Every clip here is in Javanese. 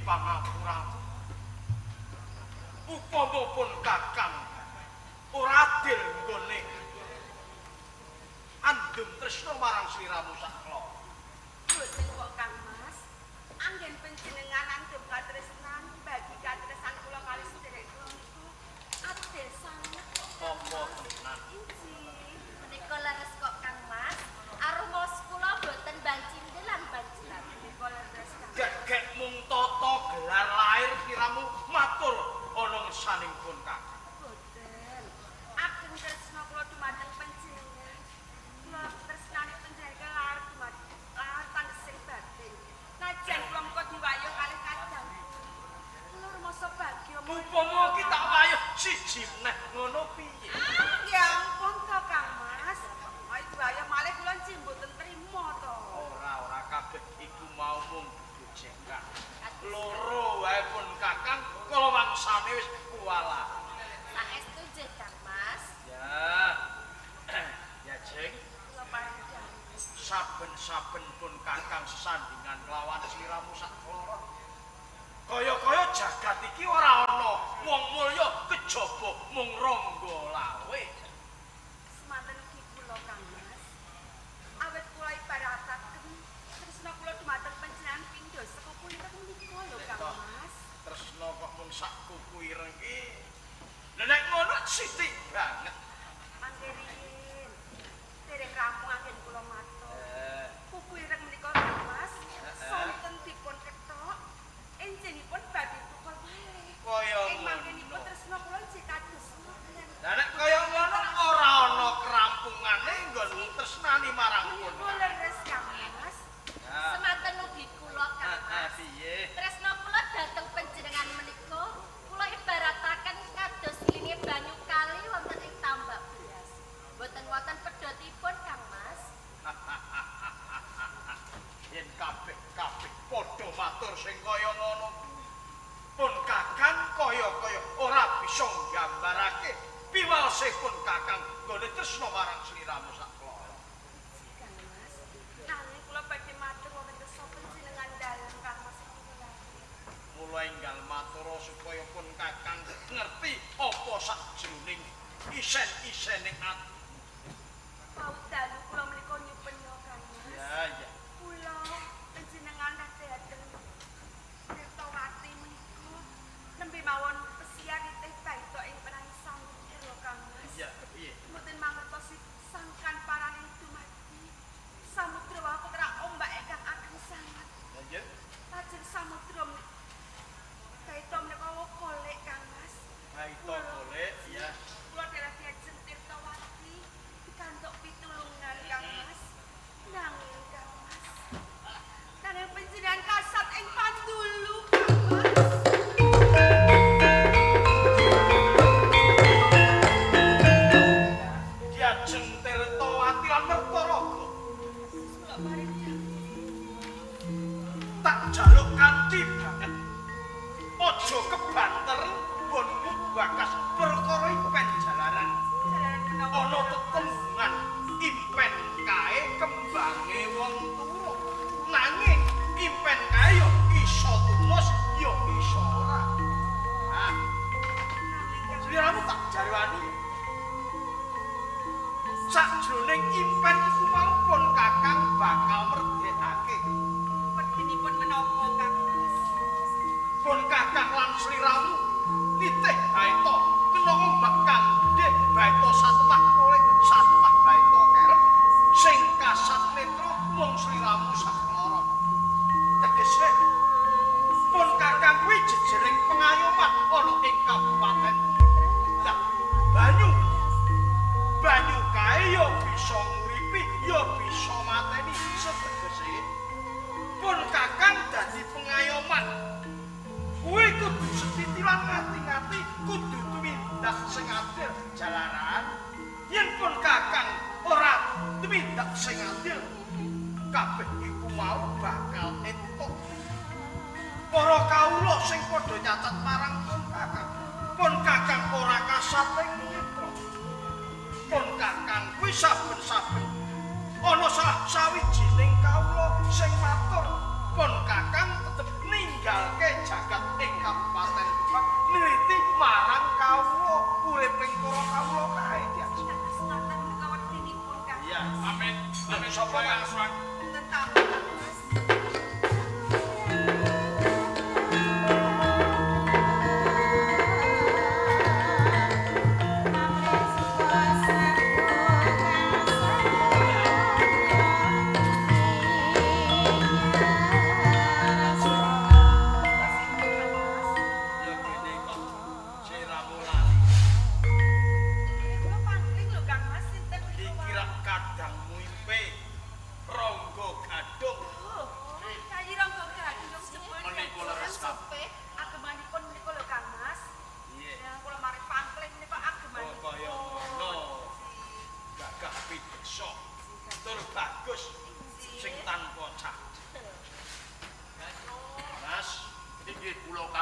pangapura. Upama pun kakang ora adil nggone andum tresna marang sliramu saklo. Boten kok Kang Mas. Anggen panjenengan andum katresnan bagi katresan kula kali sedherek kula niku adil sanget kok. Apa tenan? Injih, menika leres kok Kang Mas. Arumos kula boten bancindelan banjilan. Menika leres Kang. Gek mung tata gelar lair sliramu matur ana ngersanipun kakang. Boten. Ageng tresna kula dumateng panjenengan. Kula tresnani panjenengan lair dumateng lair tandesing batin. Najan kula mengko diwayuh kalih kadang. Kula rumasa bagya Upama ki tak wayah siji meneh ngono piye? ya ampun to Kang Mas. Ayo diwayuh malih kula njih mboten trima to. Ora kabeh iku mau mung bojengkang. Loro wae pun kakang kala wangsane wis kuwalahan. Saestu nggih Kang Mas. Ya jeng. Kula panjenengan. Saben-saben pun kakang sesandingan kelawan sliramu sak loro. Kaya-kaya jagat iki ora ana wong mulya kejaba mung rangga lawe. Semanten ugi kula Kang Mas. Awit kula ibarataken tresna kula dumateng panjenengan pindha sekupu ireng menika lho Kang Mas. Tresna kok mung sak kuku ireng iki. Lah nek ngono sithik banget. Mangkerin. Dereng rampung anggen kula matur. Kuku ireng menika Kang Mas. Sonten dipun ketok. Enjenipun badhe tukul malih. Kaya Ing mangkenipun tresna kula jek kados ngoten. Lah nek kaya ngono ora ana kerampungane nggon tresnani marang pun. Kula leres Kang Mas. Semanten ugi kula Kang Mas. Piye? Tresna kula dhateng panjenengan menika kula ibarataken kados lini banyu kali wonten ing tambak beras. Boten wonten pedhotipun Kang Mas. Yen kabeh padha matur sing kaya ngono. Pun kakang kaya-kaya ora bisa nggambarake piwasipun kakang nggone tresna marang sliramu sak kloro. Kang Mas, nanging kula badhe matur wonten kersa panjenengan dalem Kang Mas kula. Mula enggal matur supaya pun kakang ngerti apa sakjroning isen-isening ati. Paut dalu kula menika nyupenyo Kang Mas. Ya. Kula panjenengan dhateng Tirtawati menika nembe mawon pesiar teh baita ing penang samudra Kang Mas. Iya, piye? Mboten mangertosi sangkan paraning dumadi. Samudra wae keterak ombak ingkang ageng sanget. Lanjut. Lajeng samudra baita menika golek Kang Mas. Baita golek ya. Kula dalah diajeng Tirtawati pikantuk pitulungan Kang Mas. Nanging Kang Mas. Nanging panjenengan kasat ing pandulu Kang Mas. Diajeng Tirtawati lan Mertaraga. Kula paring Tak jaluk kanthi banget. Aja kebanter nggonmu bakas perkara impen jalaran. jalaran menawa Ana tetembungan impen kae kembange wong turu. Nanging impen kae yo iso tumus yo iso ora. Nah, sliramu tak jarwani. Sakjroning impen iku mau pun kakang bakal merdekake. wedinipun menapa Kang Mas? Pun kakang lan sliramu nitih baita kena ombak kang gedhe baita satemah kolek satemah baita kerep sing kasat netra mung sliramu sakloro. Tegese pun kakang kuwi jejering pengayoman ana ing kabupaten. Lah banyu kae yo bisa nguripi yo bisa mateni setegese pun kakang dadi pengayoman. Kuwi kudu setiti lan ngati-ngati kudu tumindak sing adil jalaran. Yen pun kakang ora tumindak sing adil, kabeh iku mau bakal entuk. Para kawula sing padha nyacat marang pun kakang ora kasat ing mitra. Pun kakang kuwi saben-saben ana sawijining kawula sing matur pun kakang tetep ninggalke jagat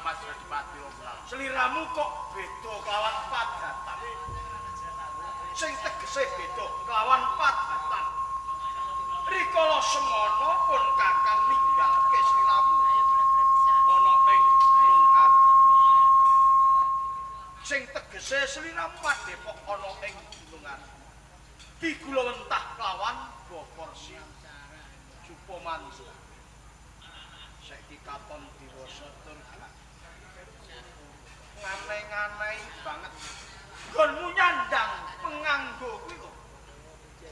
Mas Adipati Rombla. Sliramu kok beda kelawan padatan. Sing tegese beda kelawan padatan. Rikala semono pun Kakang ninggalke sliramu ana ing Gunung Arjuna. Sing tegese sliramu padhepok ana ing Gunung Arjuna. Ki kula wentah kelawan Baporsi Supamansa. Saiki katon diwasa turga. Nganai-nganai banget. Nggonmu nyandang penganggo kuwi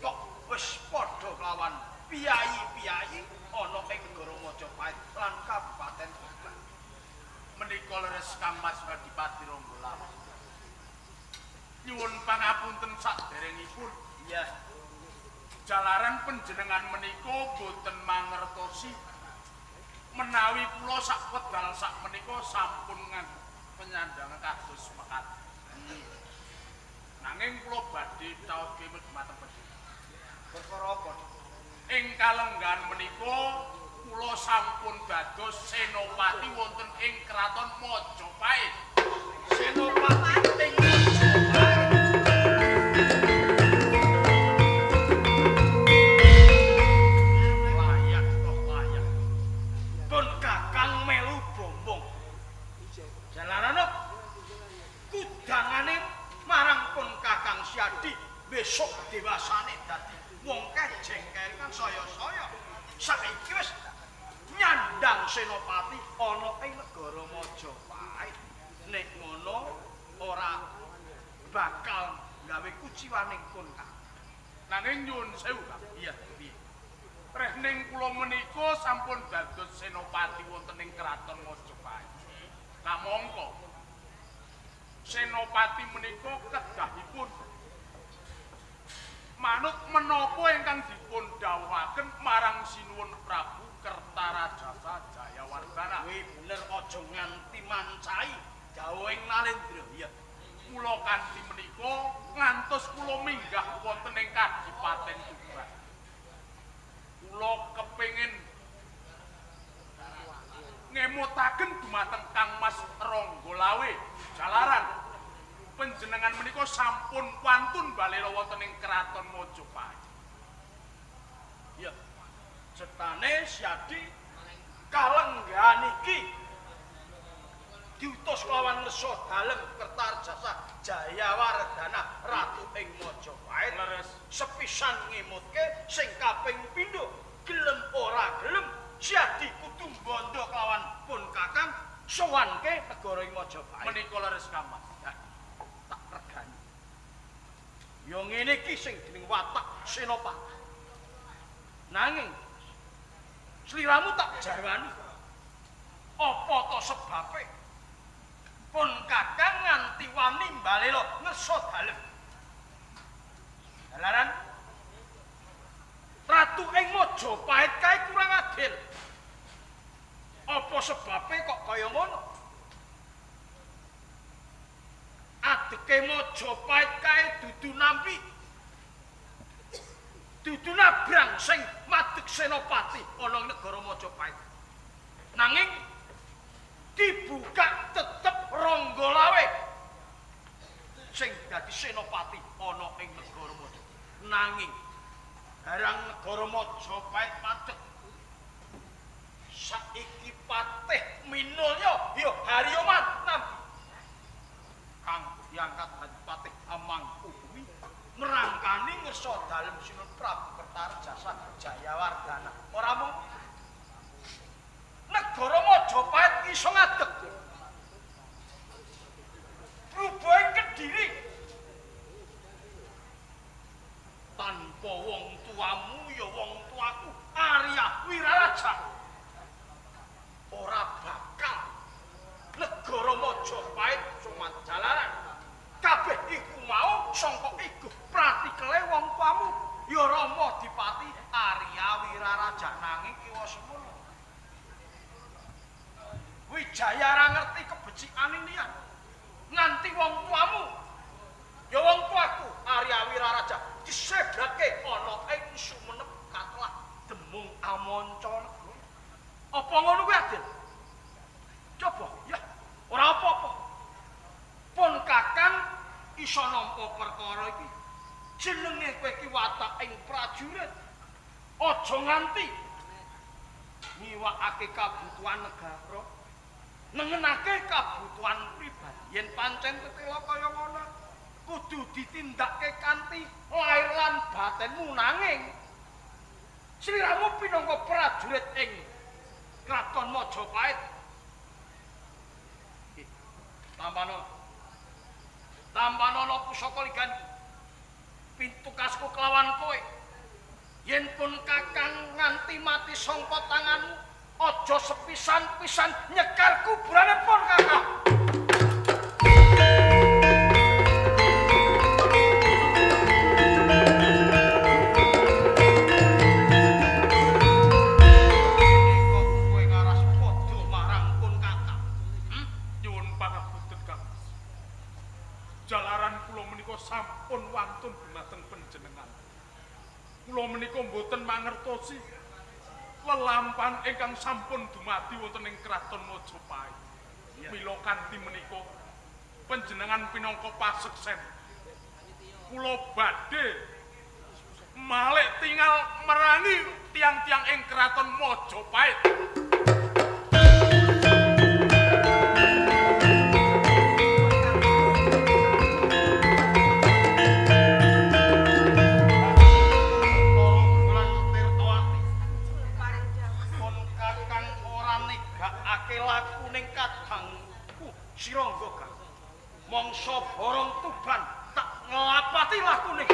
kok wis padha kelawan piyayi-piyayi ana ing negara Majapahit lan Kabupaten Tuban. Menika leres Kang Mas Adipati Rombla. Nyuwun pangapunten saderengipun. Iya. Jalaran panjenengan menika boten mangertosi menawi kula sak wedal sak menika sampun penyandang kados mekaten. Nanging kula badhe taoske mateng pedhe. Perkara apa? Ing kalenggan menika kula sampun dados senopati wonten ing kraton Majapahit. Senopati ing Majapahit. Layak toh layak. Pun Kakang melu bombong. Jalaran kudangane marang pun Kakang Siadi besok dewasane dadi wong kejengkel kan saya-saya. Saiki wis nyandang senopati ana ing negara Majapahit. Nek ngono ora bakal gawe kuciwaning pun Kakang. Nanging nyuwun sewu, Kang. Iya, piye? Rehning kula menika sampun dados senopati wonten ing kraton Majapahit. Kamangka senopati menika kedahipun manut menapa ingkang dipun dawuhaken marang Sinuwun Prabu Kertarajasa Jayawardhana. Kuwi bener aja nganti mancai gawing Nalendra. Iya. Kula kanthi menika ngantos kula minggah wonten ing Kadipaten Tuban. Kula kepengin ngemutaken dumateng Kang Mas Ranggalawe jalaran panjenengan menika sampun wantun balela wonten ing kraton Majapahit. Iya. Setane Siadi kalenggan iki diutus lawan Lesa Dalem Kertarjasa Jayawardhana ratu ing Majapahit. Leres. Sepisan ngemutke sing kaping pindho gelem ora gelem Siadi kudu bondo kelawan pun Kakang sowanke negara ing Majapahit. Menika leres Kang Mas. Ya, tak regani. Yo ngene iki sing dening watak senopati. Nanging sliramu tak jarwani. Apa to sebabe? Pun Kakang nganti wani mbalela Ngersa Dalem. Dalaran ratu ing Majapahit kae kurang adil. Apa sebabe kok kaya ngono? Adeke Majapahit kae dudu nampi. Dudu nabrang sing madeg senopati ana negara Majapahit. Nanging dibuka tetep Ranggalawe sing dadi senopati ana ing negara Majapahit. Nanging barang negara Majapahit madeg saiki patih minulya ya Haryoman nampi kang diangkat dadi patih Amangkubumi ngrangkani Ngersa Dalem Sinuwun Prabu Kertarjasa Jayawardhana. Ora mung negara Majapahit iso ngadeg. Rubuhing Kediri tanpa wong tuamu ya wong tuaku Arya Wiraraja. Ora bakal negara Majapahit cuma jalaran. Kabeh iku mau sangka iku pratikele wong tuamu ya Rama Dipati Arya Wiraraja nanging kiwa semono. Wijaya ra ngerti kebecikan liyan. Nganti wong tuamu ya wong tuaku Arya Wiraraja disebrake ana ing Sumenep Katlah Demung Amanca negara. Apa ngono kuwi adil? Coba ya iso nampa perkara iki. Jenenge kowe iki watak ing prajurit. Aja nganti niwakake kabutuhan negara, nengenake kabutuhan pribadi. Yen pancen tetela kaya ngono, kudu ditindakke kanthi lair lan batinmu nanging sliramu pinangka prajurit ing Kraton Majapahit. Tampanono pusaka ligan pintukasku kelawan kowe. Yen pun Kakang nganti mati sangka tanganmu, aja sepisan-pisan nyekar kuburane pun Kakang. Sampun wantun dumateng panjenengan. Kula menika mboten mangertosi lelampahan ingkang sampun dumadi wonten ing Kraton Majapahit. Mila kanthi menika panjenengan pinangka paseksen kula badhe malih tinggal merangi tiang-tiang ing Kraton Majapahit. Sirangga mangsa borong Tuban tak nglapati lakune.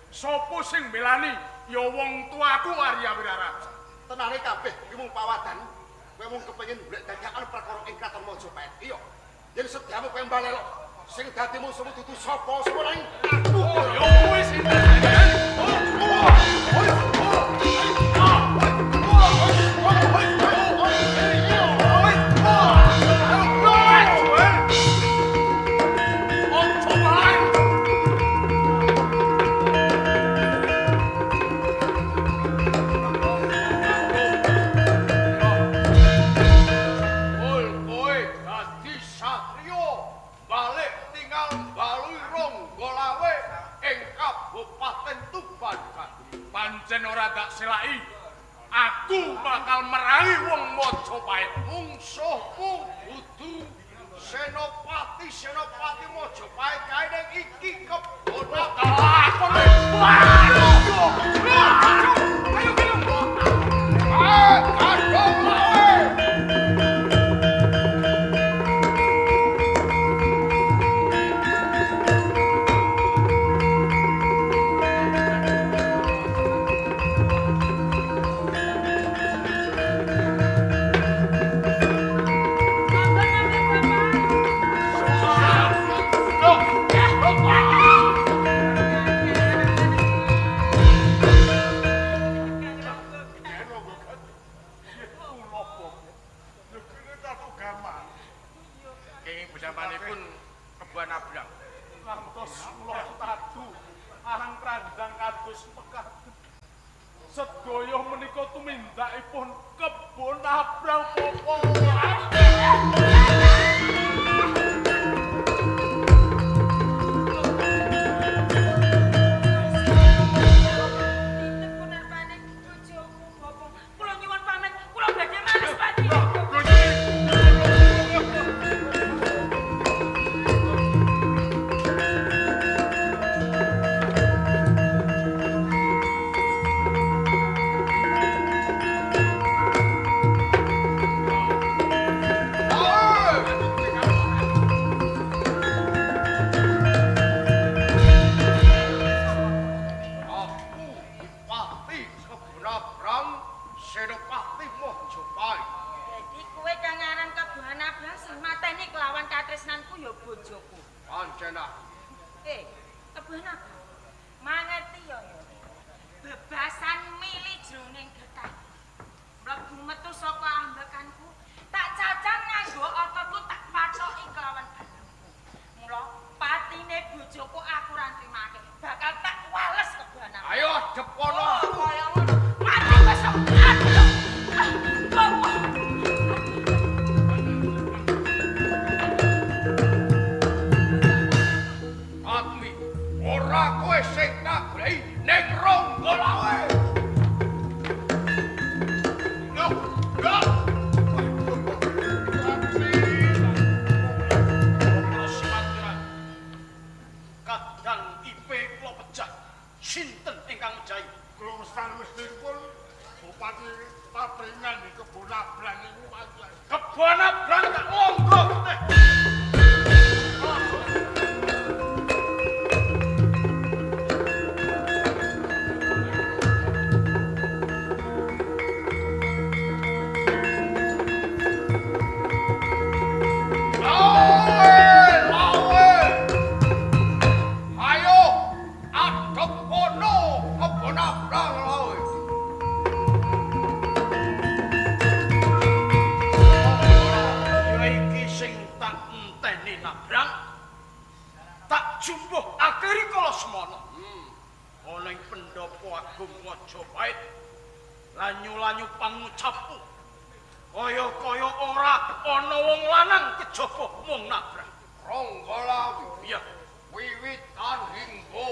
Sopo sing belani ya wong tuaku Arya Wiraraja. Tenare kabeh iki mung pawadan. Kowe mung kepengin golek dagangan perkara ing Kraton Majapahit. Iya. Yen sediamu kowe mbalelo sing dadi musuhmu dudu sapa sapa lain aku. Ya wis selai aku bakal merangi wong Majapahit. Mungsuhmu kudu senopati Majapahit kae iki kebodohan. Ayo film. saking bujamanipun Kebon Abrang. Ngantos kula tadu arang krandang kados mekaten. Sedaya menika tumindakipun Kebon Abrang Popo. Jadi kowe kang aran Kebon Abrang sing mateni kelawan katresnanku ya bojoku. Kebon Abrang. Mangerti ya ya. Bebasan mili jroning getah. Mlebu metu saka ambekanku, tak cacan nganggo ototku tak pathoki kelawan balangku. Mula patine bojoku aku ora nrimake. Bakal tak wales Kebon Abrang. Ayo depono. Kaya ngono. Mati wis aduh. Atmi, ora kowe sing nagrei ning Ronggolawe. Loh, loh. Kadang IP kula pejah. Sinten ingkang mejahi? Kula sanestipun Bupati Papringan di Kebon Abrang niku pancen. Kebon Abrang tak monggo teh. Ayo, adep kono Kebon Abrang lawe. Ya iki sing tak enteni Nabrang. Tak jumbuh akhiri kala semana. Ana ing pendopo agung Majapahit. Lanyu-lanyu pangucapku. Kaya-kaya ora ana wong lanang kejaba mung Nabrang. Ronggolawe. Iya. Wiwitan hingga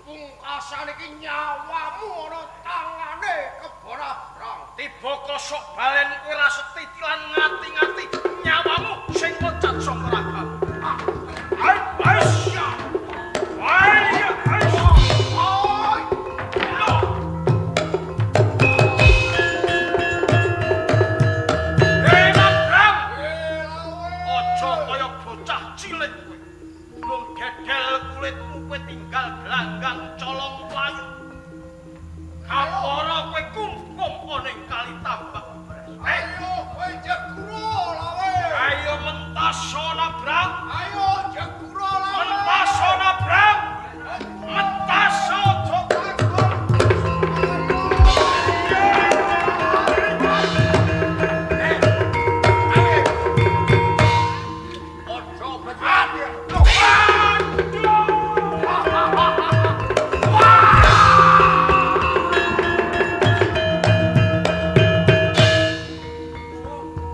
pungkasan iki nyawamu ana tangane Kebon Abrang. Tiba kosok balen kowe ra setitilan ngati-ngati nyawamu sing loncat saka ragam. Aisyah. Aja kaya bocah cilik kowe. Lung gedel kulitmu kowe tinggal gelanggang colong playu. Kapara kowe kumpung ana ing kali tambak. Ayo kowe jeguro lawe. Ayo mentas Nabrang. Ayo jeguro lawe. Mentas Nabrang. Mentas aja takut. Ojo becat.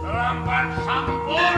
Lamban sampun